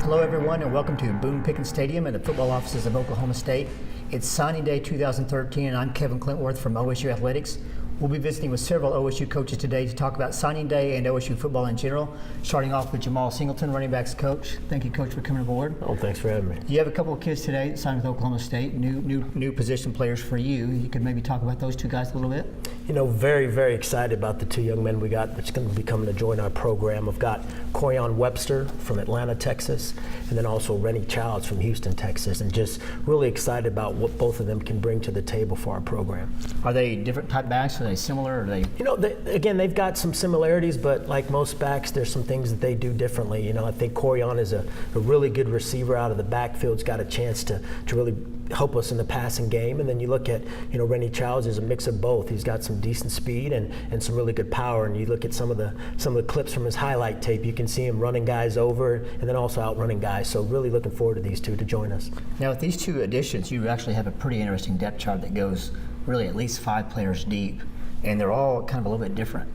Hello everyone and welcome to Boone Pickens Stadium and the football offices of Oklahoma State. It's signing day 2013 and I'm Kevin Clintworth from OSU Athletics. We'll be visiting with several OSU coaches today to talk about signing day and OSU football in general, starting off with Jemal Singleton, running backs coach. Thank you, Coach, for coming aboard. Oh, thanks for having me. You have a couple of kids today that signed with Oklahoma State, new position players for you. You could maybe talk about those two guys a little bit? You know, very, very excited about the two young men we got that's going to be coming to join our program. We've got Corian Webster from Atlanta, Texas, and then also Rennie Childs from Houston, Texas, and just really excited about what both of them can bring to the table for our program. Are they different type backs? Are they similar? Or are they? You know, again, they've got some similarities, but like most backs, there's some things that they do differently. You know, I think Corian is a really good receiver out of the backfield. He's got a chance to really help us in the passing game. And then you look at, you know, Rennie Childs is a mix of both. He's got some decent speed and some really good power. And you look at some of the clips from his highlight tape, you can see him running guys over and then also outrunning guys. So really looking forward to these two to join us. Now with these two additions, you actually have a pretty interesting depth chart that goes really at least 5 players deep, and they're all kind of a little bit different.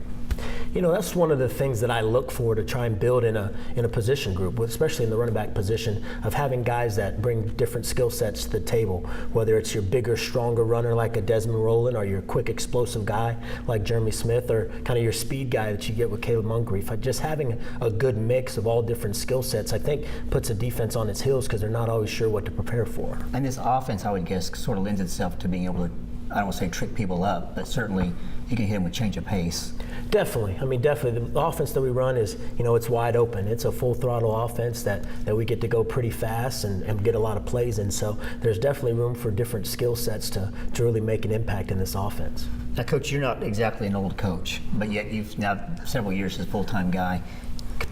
You know, that's one of the things that I look for to try and build in a position group, especially in the running back position, of having guys that bring different skill sets to the table, whether it's your bigger, stronger runner like a Desmond Rowland, or your quick, explosive guy like Jeremy Smith, or kind of your speed guy that you get with Caleb Moncrief. Just having a good mix of all different skill sets, I think, puts a defense on its heels because they're not always sure what to prepare for. And this offense, I would guess, sort of lends itself to being able to, I don't want to say trick people up, but certainly you can hit them with change of pace. Definitely. I mean, definitely. The offense that we run is, you know, it's wide open. It's a full throttle offense that we get to go pretty fast and get a lot of plays in. So there's definitely room for different skill sets to really make an impact in this offense. Now, Coach, you're not exactly an old coach, but yet you've now several years as a full-time guy.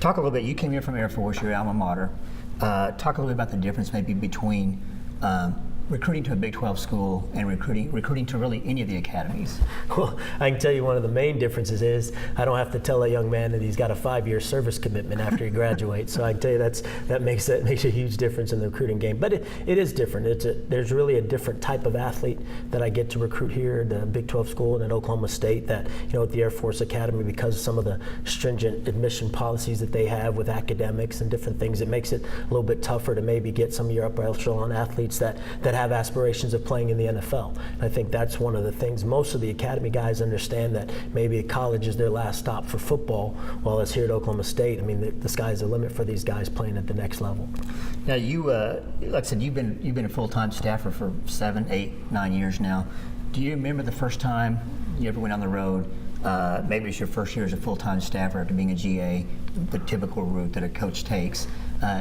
Talk a little bit. You came here from Air Force, your alma mater. Talk a little bit about the difference maybe between recruiting to a Big 12 school and recruiting to really any of the academies. Well, I can tell you one of the main differences is I don't have to tell a young man that he's got a 5-year service commitment after he graduates. So I can tell you that makes a huge difference in the recruiting game. But it is different. There's really a different type of athlete that I get to recruit here at the Big 12 school and at Oklahoma State that, you know, at the Air Force Academy, because of some of the stringent admission policies that they have with academics and different things, it makes it a little bit tougher to maybe get some of your upper echelon athletes that have aspirations of playing in the NFL. And I think that's one of the things most of the academy guys understand, that maybe college is their last stop for football, while it's here at Oklahoma State. I mean, the sky's the limit for these guys playing at the next level. Now you, like I said, you've been a full-time staffer for 7, 8, 9 years now. Do you remember the first time you ever went on the road? Maybe it's your first year as a full-time staffer after being a GA, the typical route that a coach takes.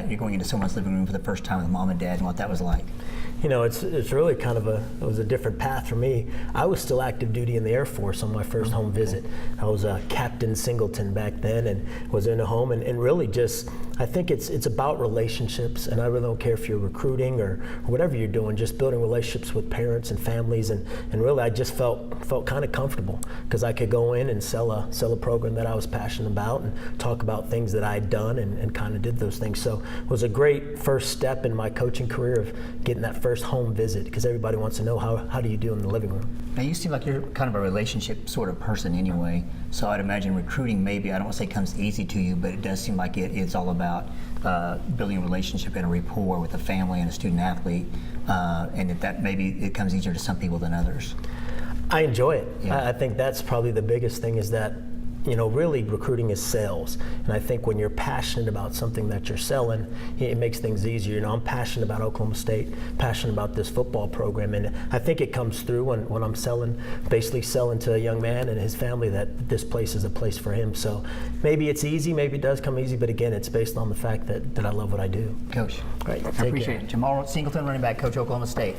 You're going into someone's living room for the first time with mom and dad, and what that was like. You know, it's really kind of it was a different path for me. I was still active duty in the Air Force on my first home visit. I was a Captain Singleton back then and was in a home and really just, I think it's about relationships, and I really don't care if you're recruiting or whatever you're doing, just building relationships with parents and families, and really I just felt kind of comfortable because I could go in and sell a program that I was passionate about and talk about things that I'd done and kind of did those things. So it was a great first step in my coaching career of getting that first home visit, because everybody wants to know how do you do in the living room. Now you seem like you're kind of a relationship sort of person anyway, so I'd imagine recruiting maybe, I don't want to say comes easy to you, but it does seem like it's all about building a relationship and a rapport with a family and a student athlete, and that maybe it comes easier to some people than others. I enjoy it. Yeah. I think that's probably the biggest thing, is that, you know, really recruiting is sales. And I think when you're passionate about something that you're selling, it makes things easier. You know, I'm passionate about Oklahoma State, passionate about this football program, and I think it comes through when I'm basically selling to a young man and his family that this place is a place for him. So maybe it's easy, maybe it does come easy, but again, it's based on the fact that I love what I do. Coach, Right, I appreciate it. Jemal Singleton, running back coach, Oklahoma State.